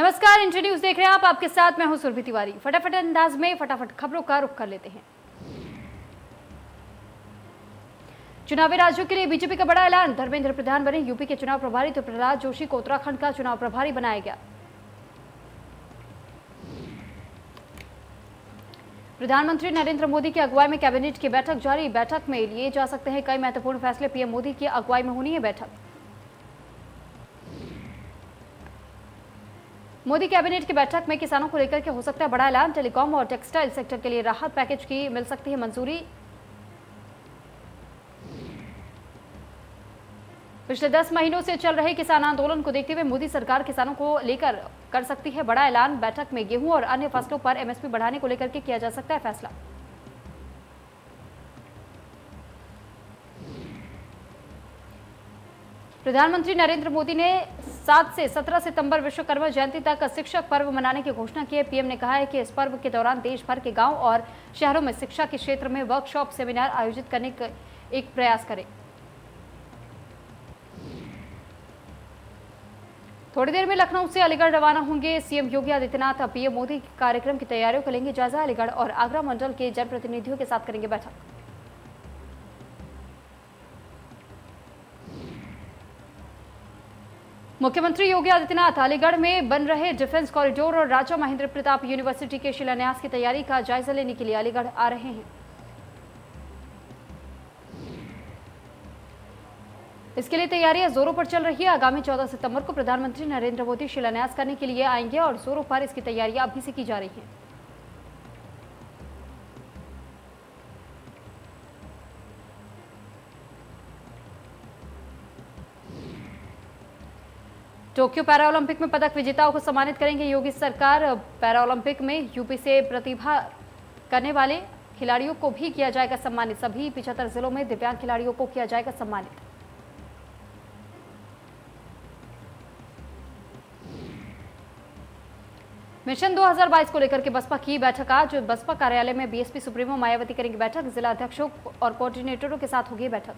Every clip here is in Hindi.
नमस्कार, इंटर न्यूज देख रहे हैं आप। आपके साथ मैं हूं सुरभि तिवारी। फटाफट अंदाज में फटाफट खबरों का रुख कर लेते हैं। चुनावी राज्यों के लिए बीजेपी का बड़ा ऐलान। धर्मेंद्र प्रधान बने यूपी के चुनाव प्रभारी, तो प्रहलाद जोशी को उत्तराखंड का चुनाव प्रभारी बनाया गया। प्रधानमंत्री नरेंद्र मोदी की अगुवाई में कैबिनेट की बैठक जारी। बैठक में लिए जा सकते हैं कई महत्वपूर्ण फैसले। पीएम मोदी की अगुवाई में होनी है बैठक। मोदी कैबिनेट की बैठक में किसानों को लेकर के हो सकता है बड़ा ऐलान। टेलीकॉम और टेक्सटाइल सेक्टर के लिए राहत पैकेज की मिल सकती है मंजूरी। पिछले 10 महीनों से चल रहे किसान आंदोलन को देखते हुए मोदी सरकार किसानों को लेकर कर सकती है बड़ा ऐलान। बैठक में गेहूं और अन्य फसलों पर एमएसपी बढ़ाने को लेकर के किया जा सकता है फैसला। प्रधानमंत्री नरेंद्र मोदी ने 7 से 17 सितंबर विश्वकर्मा जयंती तक शिक्षक पर्व मनाने की घोषणा की है। पीएम ने कहा है कि इस पर्व के दौरान देश भर के गांव और शहरों में शिक्षा के क्षेत्र में वर्कशॉप, सेमिनार आयोजित करने का एक प्रयास करें। थोड़ी देर में लखनऊ से अलीगढ़ रवाना होंगे सीएम योगी आदित्यनाथ। पीएम मोदी कार्यक्रम की तैयारियों को लेंगे जायजा। अलीगढ़ और आगरा मंडल के जनप्रतिनिधियों के साथ करेंगे बैठक। मुख्यमंत्री योगी आदित्यनाथ अलीगढ़ में बन रहे डिफेंस कॉरिडोर और राजा महेंद्र प्रताप यूनिवर्सिटी के शिलान्यास की तैयारी का जायजा लेने के लिए अलीगढ़ आ रहे हैं। इसके लिए तैयारियां जोरों पर चल रही है। आगामी 14 सितंबर को प्रधानमंत्री नरेंद्र मोदी शिलान्यास करने के लिए आएंगे और जोरों पर इसकी तैयारियां अभी से की जा रही हैं। टोक्यो पैरालंपिक में पदक विजेताओं को सम्मानित करेंगे योगी सरकार। पैरालंपिक में यूपी से प्रतिभा करने वाले खिलाड़ियों को भी किया जाएगा सम्मानित। सभी 75 जिलों में दिव्यांग खिलाड़ियों को किया जाएगा सम्मानित। मिशन 2022 को लेकर के बसपा की बैठक। आज बसपा कार्यालय में बीएसपी सुप्रीमो मायावती करेंगे बैठक। जिला अध्यक्षों और कोऑर्डिनेटरों के साथ होगी बैठक।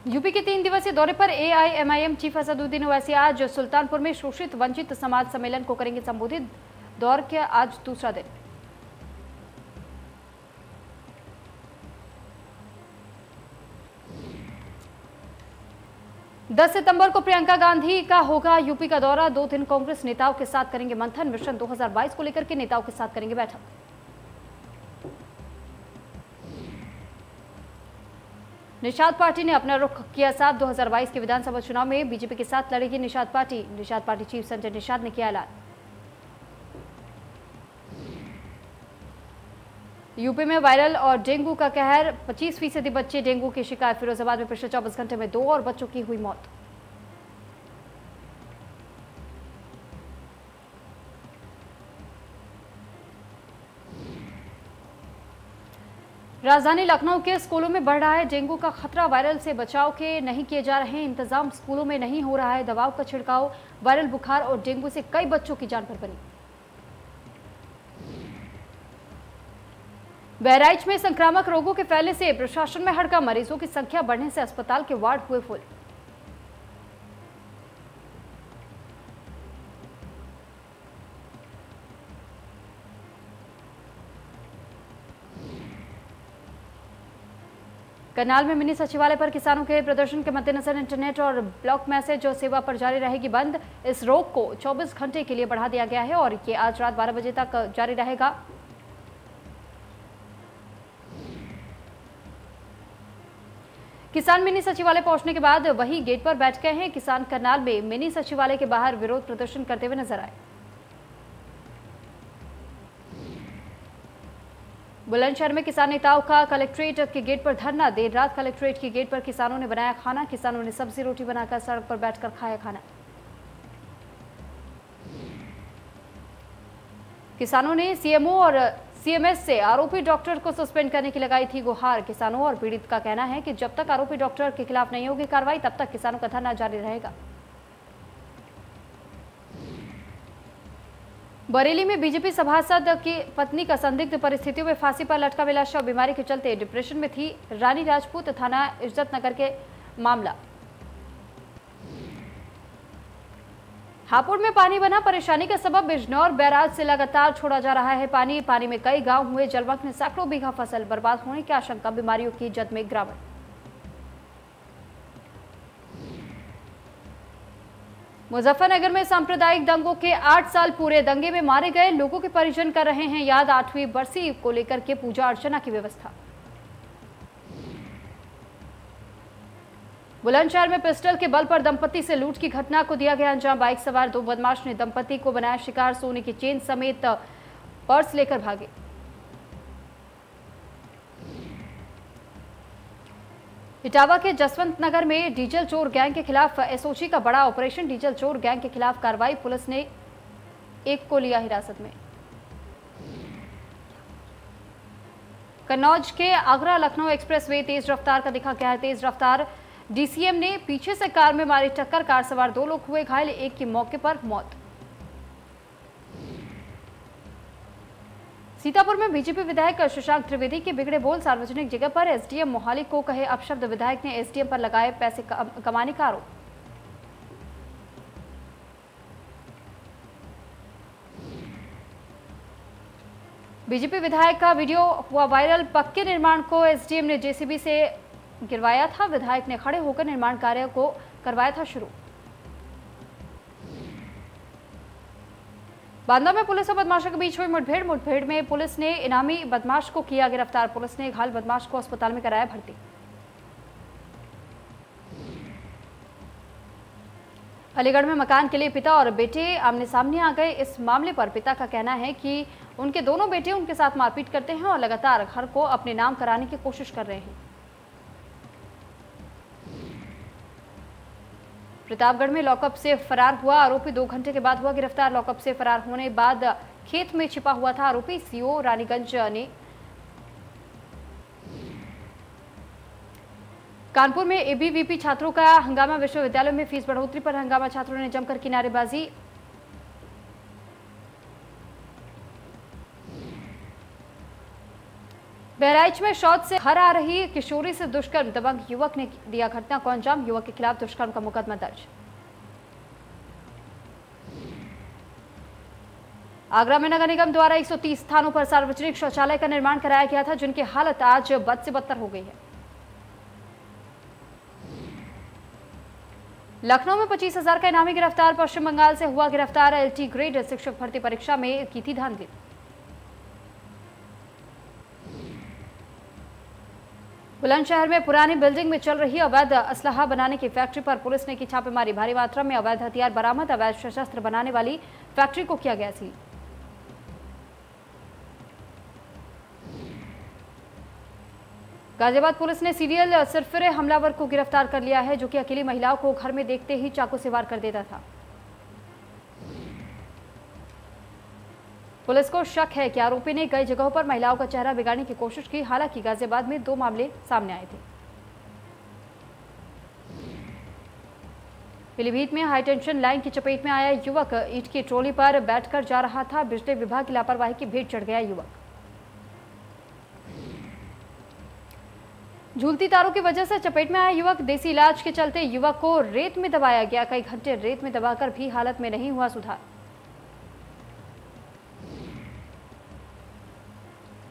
यूपी के 3 दिवसीय दौरे पर एआईएमआईएम चीफ असदुद्दीन ओवैसी आज सुल्तानपुर में शोषित वंचित समाज सम्मेलन को करेंगे संबोधित। दौरे के आज दूसरा दिन। दस सितंबर को प्रियंका गांधी का होगा यूपी का दौरा। 2 दिन कांग्रेस नेताओं के साथ करेंगे मंथन। मिशन 2022 को लेकर के नेताओं के साथ करेंगे बैठक। निषाद पार्टी ने अपना रुख किया साफ। 2022 के विधानसभा चुनाव में बीजेपी के साथ लड़ेगी Nishad party. Nishad party chief Sanjay Nishad ने किया ऐलान। यूपी में वायरल और डेंगू का कहर। 25% बच्चे डेंगू की शिकार। फिरोजाबाद में पिछले 24 घंटे में 2 और बच्चों की हुई मौत। राजधानी लखनऊ के स्कूलों में बढ़ रहा है डेंगू का खतरा। वायरल से बचाव के नहीं किए जा रहे इंतजाम। स्कूलों में नहीं हो रहा है दवाओं का छिड़काव। वायरल बुखार और डेंगू से कई बच्चों की जान पर बनी। बहराइच में संक्रामक रोगों के फैलने से प्रशासन में हड़कंप। मरीजों की संख्या बढ़ने से अस्पताल के वार्ड हुए फुल। करनाल में मिनी सचिवालय पर किसानों के प्रदर्शन के मद्देनजर इंटरनेट और ब्लॉक मैसेज और सेवा पर जारी रहेगी बंद। इस रोक को 24 घंटे के लिए बढ़ा दिया गया है और ये आज रात 12 बजे तक जारी रहेगा। किसान मिनी सचिवालय पहुंचने के बाद वही गेट पर बैठ गए हैं। किसान करनाल में मिनी सचिवालय के बाहर विरोध प्रदर्शन करते हुए नजर आए। बुलंदशहर में किसान नेताओं का कलेक्ट्रेट के गेट पर धरना। देर रात कलेक्ट्रेट के गेट पर किसानों ने बनाया खाना। किसानों ने सब्जी रोटी बनाकर सड़क पर बैठकर खाया खाना। किसानों ने सीएमओ और सीएमएस से आरोपी डॉक्टर को सस्पेंड करने की लगाई थी गुहार। किसानों और पीड़ित का कहना है कि जब तक आरोपी डॉक्टर के खिलाफ नहीं होगी कार्रवाई तब तक किसानों का धरना जारी रहेगा। बरेली में बीजेपी सभासद की पत्नी का संदिग्ध परिस्थितियों में फांसी पर लटका मिला शव। बीमारी के चलते डिप्रेशन में थी। रानी राजपूत थाना इज्जत नगर के मामला। हापुड़ में पानी बना परेशानी का सबब। बिजनौर बैराज से लगातार छोड़ा जा रहा है पानी में कई गांव हुए जलमग्न। सैकड़ों बीघा फसल बर्बाद होने की आशंका। बीमारियों की जद में गिरावट। मुजफ्फरनगर में सांप्रदायिक दंगों के 8 साल पूरे। दंगे में मारे गए लोगों के परिजन कर रहे हैं याद। 8वीं बरसी को लेकर के पूजा अर्चना की व्यवस्था। बुलंदशहर में पिस्टल के बल पर दंपति से लूट की घटना को दिया गया अंजाम। बाइक सवार 2 बदमाश ने दंपति को बनाया शिकार। सोने की चेन समेत पर्स लेकर भागे। इटावा के जसवंत नगर में डीजल चोर गैंग के खिलाफ एसओजी का बड़ा ऑपरेशन। डीजल चोर गैंग के खिलाफ कार्रवाई। पुलिस ने एक को लिया हिरासत में। कन्नौज के आगरा लखनऊ एक्सप्रेसवे तेज रफ्तार का दिखा गया है तेज रफ्तार। डीसीएम ने पीछे से कार में मारी टक्कर। कार सवार 2 लोग हुए घायल। एक की मौके पर मौत। सीतापुर में बीजेपी विधायक शशांक त्रिवेदी के बिगड़े बोल। सार्वजनिक जगह पर एसडीएम मोहाली को कहे अपशब्द। विधायक ने एसडीएम पर लगाए पैसे कमाने का आरोप। बीजेपी विधायक का वीडियो हुआ वायरल। पक्के निर्माण को एसडीएम ने जेसीबी से गिरवाया था। विधायक ने खड़े होकर निर्माण कार्य को करवाया था शुरू। बांदा में पुलिस और बदमाशों के बीच हुई मुठभेड़ में पुलिस ने इनामी बदमाश को किया गिरफ्तार। पुलिस ने घायल बदमाश को अस्पताल में कराया भर्ती। अलीगढ़ में मकान के लिए पिता और बेटे आमने सामने आ गए। इस मामले पर पिता का कहना है कि उनके दोनों बेटे उनके साथ मारपीट करते हैं और लगातार घर को अपने नाम कराने की कोशिश कर रहे हैं। प्रतापगढ़ में लॉकअप से फरार हुआ आरोपी 2 घंटे के बाद हुआ गिरफ्तार। लॉकअप से फरार होने बाद खेत में छिपा हुआ था आरोपी। सीओ रानीगंज ने कानपुर में एबीवीपी छात्रों का हंगामा। विश्वविद्यालय में फीस बढ़ोतरी पर हंगामा। छात्रों ने जमकर की नारेबाजी। बहराइच में शौच से घर आ रही किशोरी से दुष्कर्म। दबंग युवक ने दिया घटना को अंजाम। युवक के खिलाफ दुष्कर्म का मुकदमा दर्ज। आगरा में नगर निगम द्वारा 130 स्थानों पर सार्वजनिक शौचालय का निर्माण कराया गया था जिनकी हालत आज बद से बदतर हो गई है। लखनऊ में 25,000 का इनामी गिरफ्तार। पश्चिम बंगाल से हुआ गिरफ्तार। एलटी ग्रेड शिक्षक भर्ती परीक्षा में की थी धांधली। बुलंदशहर में पुरानी बिल्डिंग में चल रही अवैध असलहा बनाने की फैक्ट्री पर पुलिस ने की छापेमारी। भारी मात्रा में अवैध हथियार बरामद। अवैध शस्त्र बनाने वाली फैक्ट्री को किया गया सील। गाजियाबाद पुलिस ने सीरियल सरफिरे हमलावर को गिरफ्तार कर लिया है जो कि अकेली महिलाओं को घर में देखते ही चाकू से वार कर देता था। पुलिस को शक है कि आरोपी ने कई जगहों पर महिलाओं का चेहरा बिगाड़ने की कोशिश की। हालांकि गाजियाबाद में 2 मामले सामने आए थे। पीलीभीत में हाईटेंशन लाइन की चपेट में आया युवक। ईंट की ट्रॉली पर बैठकर जा रहा था। बिजली विभाग की लापरवाही की भेंट चढ़ गया युवक। झूलती तारों की वजह से चपेट में आया युवक। देसी इलाज के चलते युवक को रेत में दबाया गया। कई घंटे रेत में दबाकर भी हालत में नहीं हुआ सुधार।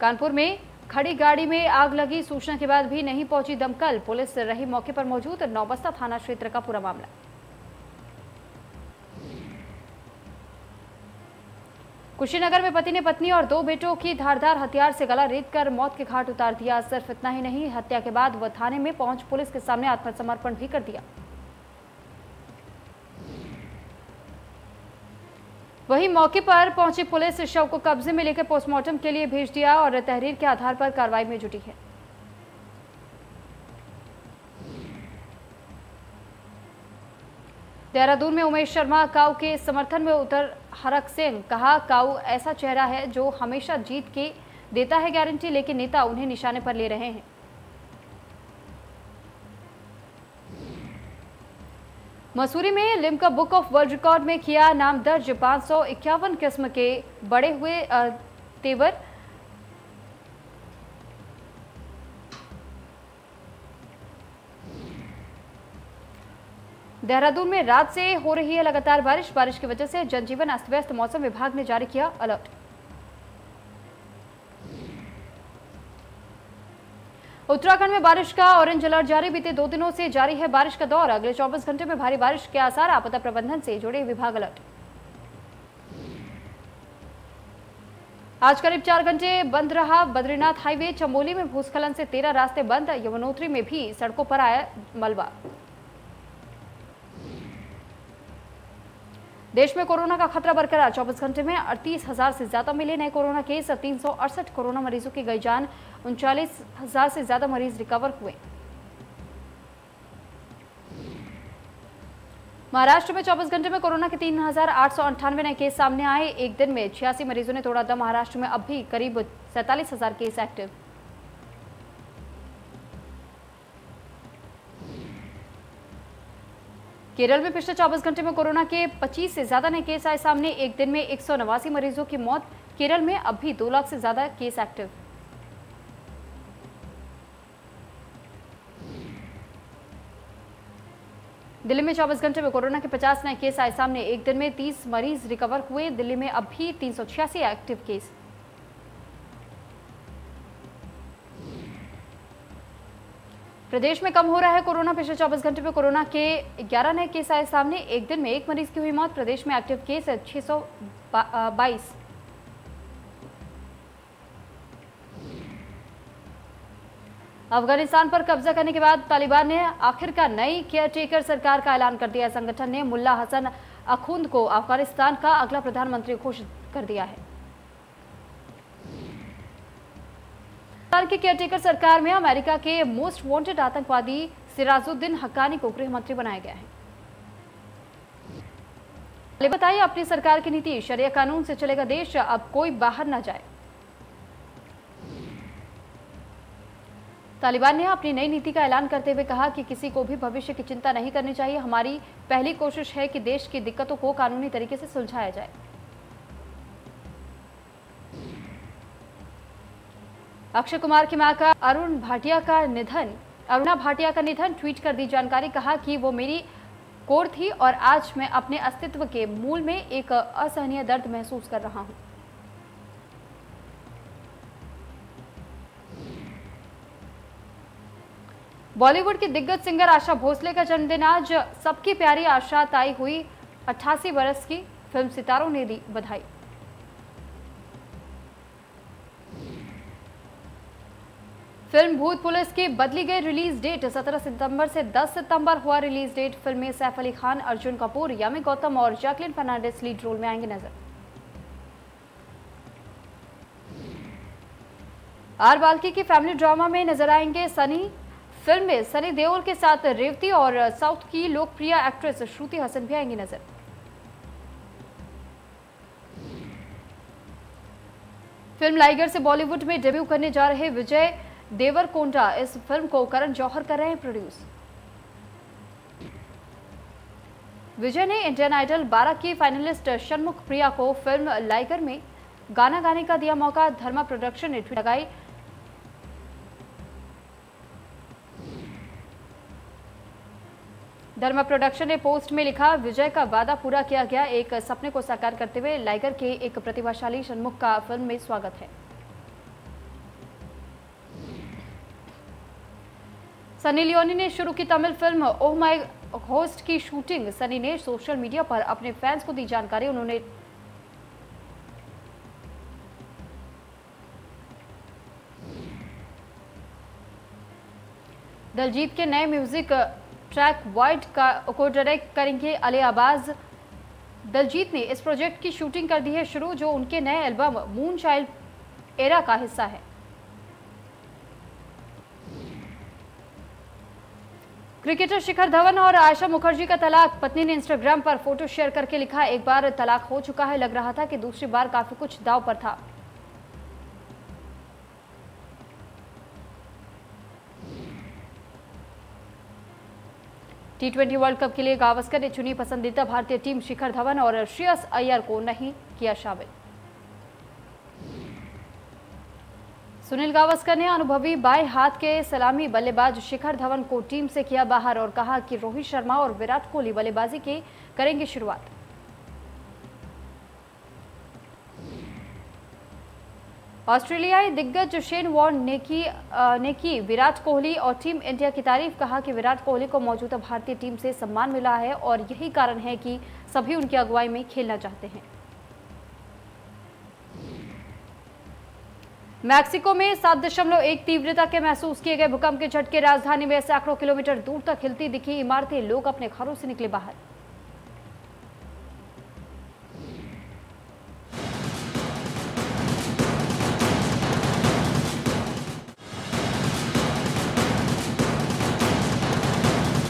कानपुर में खड़ी गाड़ी में आग लगी। सूचना के बाद भी नहीं पहुंची दमकल। पुलिस रही मौके पर मौजूद। नौबस्ता थाना क्षेत्र का पूरा मामला। कुशीनगर में पति ने पत्नी और 2 बेटों की धारदार हथियार से गला रेतकर मौत के घाट उतार दिया। सिर्फ इतना ही नहीं, हत्या के बाद वह थाने में पहुंच पुलिस के सामने आत्मसमर्पण भी कर दिया। वहीं मौके पर पहुंची पुलिस शव को कब्जे में लेकर पोस्टमार्टम के लिए भेज दिया और तहरीर के आधार पर कार्रवाई में जुटी है। देहरादून में उमेश शर्मा काऊ के समर्थन में उतर हरक सिंह। कहा, काऊ ऐसा चेहरा है जो हमेशा जीत के देता है गारंटी, लेकिन नेता उन्हें निशाने पर ले रहे हैं। मसूरी में Limca book of world record में किया नाम दर्ज, 551 किस्म के बड़े हुए तेवर। देहरादून में रात से हो रही है लगातार बारिश की वजह से जनजीवन अस्त व्यस्त, मौसम विभाग ने जारी किया अलर्ट। उत्तराखंड में बारिश का ऑरेंज अलर्ट जारी, बीते 2 दिनों से जारी है बारिश का दौर, अगले 24 घंटे में भारी बारिश के आसार, आपदा प्रबंधन से जुड़े विभाग अलर्ट। आज करीब 4 घंटे बंद रहा बद्रीनाथ हाईवे, चमोली में भूस्खलन से 13 रास्ते बंद, यमुनोत्री में भी सड़कों पर आया मलबा। देश में कोरोना का खतरा बरकरार, 24 घंटे में 38,000 से ज्यादा मिले नए कोरोना केस, 368 कोरोना मरीजों की गई जान, 39,000 से ज्यादा मरीज रिकवर हुए। महाराष्ट्र में 24 घंटे में कोरोना के 3,898 नए केस सामने आए, एक दिन में 86 मरीजों ने तोड़ा दम। महाराष्ट्र में अब भी करीब 47,000 केस एक्टिव। केरल में पिछले 24 घंटे में कोरोना के 25 से ज्यादा नए केस आए सामने, एक दिन में 189 मरीजों की मौत। केरल में अब भी 2 लाख से ज्यादा केस एक्टिव। दिल्ली में 24 घंटे में कोरोना के 50 नए केस आए सामने, एक दिन में 30 मरीज रिकवर हुए। दिल्ली में अब भी 386 एक्टिव केस। प्रदेश में कम हो रहा है कोरोना, पिछले 24 घंटे में कोरोना के 11 नए केस आए सामने, एक दिन में 1 मरीज की हुई मौत। प्रदेश में एक्टिव केस 622। अफगानिस्तान पर कब्जा करने के बाद तालिबान ने आखिरकार नई केयरटेकर सरकार का ऐलान कर दिया। संगठन ने मुल्ला हसन अखुंद को अफगानिस्तान का अगला प्रधानमंत्री घोषित कर दिया है। पाकिस्तान की केयरटेकर सरकार में अमेरिका के मोस्ट वांटेड आतंकवादी सिराजुद्दीन हक्कानी को गृह मंत्री बनाया गया है। बताइए अपनी सरकार की नीति, शरिया कानून से चलेगा देश, अब कोई बाहर न जाए। तालिबान ने अपनी नई नीति का ऐलान करते हुए कहा कि किसी को भी भविष्य की चिंता नहीं करनी चाहिए। हमारी पहली कोशिश है कि देश की दिक्कतों को कानूनी तरीके से सुलझाया जाए। अक्षय कुमार की मां का अरुणा भाटिया का निधन, ट्वीट कर दी जानकारी, कहा कि वो मेरी कोर थी और आज मैं अपने अस्तित्व के मूल में एक असहनीय दर्द महसूस कर रहा हूं। बॉलीवुड की दिग्गज सिंगर आशा भोसले का जन्मदिन आज, सबकी प्यारी आशा ताई हुई 88 वर्ष की, फिल्म सितारों ने दी बधाई। फिल्म भूत पुलिस की बदली गई रिलीज डेट, 17 सितंबर से 10 सितंबर हुआ रिलीज डेट। फिल्म में सैफ अली खान, अर्जुन कपूर, यामी गौतम और जैकलिन फर्नांडिस लीड रोल में आएंगे नजर। आर बाल्की की फैमिली ड्रामा में नजर आएंगे सनी। फिल्म में सनी देओल के साथ रेवती और साउथ की लोकप्रिय एक्ट्रेस श्रुति हसन भी आएंगी नजर। फिल्म लाइगर से बॉलीवुड में डेब्यू करने जा रहे विजय देवरकोंडा, इस फिल्म को करण जौहर कर रहे हैं प्रोड्यूस। विजय ने इंडियन आइडल 12 की फाइनलिस्ट षणमुख प्रिया को फिल्म लाइगर में गाना गाने का दिया मौका। धर्मा प्रोडक्शन ने ट्वीट लगाई। धर्मा प्रोडक्शन ने पोस्ट में लिखा, विजय का वादा पूरा किया गया, एक सपने को साकार करते हुए लाइगर के एक प्रतिभाशाली षणमुख का फिल्म में स्वागत है। सनी लियोनी ने शुरू की Tamil film oh my host की शूटिंग, सनी ने सोशल मीडिया पर अपने फैंस को दी जानकारी। उन्होंने दलजीत के नए म्यूजिक ट्रैक वाइड को डायरेक्ट करेंगे अली अब्बास। दलजीत ने इस प्रोजेक्ट की शूटिंग कर दी है शुरू, जो उनके नए एल्बम मून चाइल्ड एरा का हिस्सा है। क्रिकेटर शिखर धवन और आयशा मुखर्जी का तलाक, पत्नी ने इंस्टाग्राम पर फोटो शेयर करके लिखा, एक बार तलाक हो चुका है, लग रहा था कि दूसरी बार काफी कुछ दांव पर था। T20 वर्ल्ड कप के लिए गावस्कर ने चुनी पसंदीदा भारतीय टीम शिखर धवन और श्रेयस अय्यर को नहीं किया शामिल। सुनील गावस्कर ने अनुभवी बाएं हाथ के सलामी बल्लेबाज शिखर धवन को टीम से किया बाहर और कहा कि रोहित शर्मा और विराट कोहली बल्लेबाजी की करेंगे शुरुआत। ऑस्ट्रेलियाई दिग्गज शेन वॉर्न ने की विराट कोहली और टीम इंडिया की तारीफ। कहा कि विराट कोहली को मौजूदा भारतीय टीम से सम्मान मिला है और यही कारण है कि सभी उनकी अगुवाई में खेलना चाहते हैं। मैक्सिको में 7.1 तीव्रता के महसूस किए गए भूकंप के झटके। राजधानी में सैकड़ों किलोमीटर दूर तक हिलती दिखी इमारतें, लोग अपने घरों से निकले बाहर।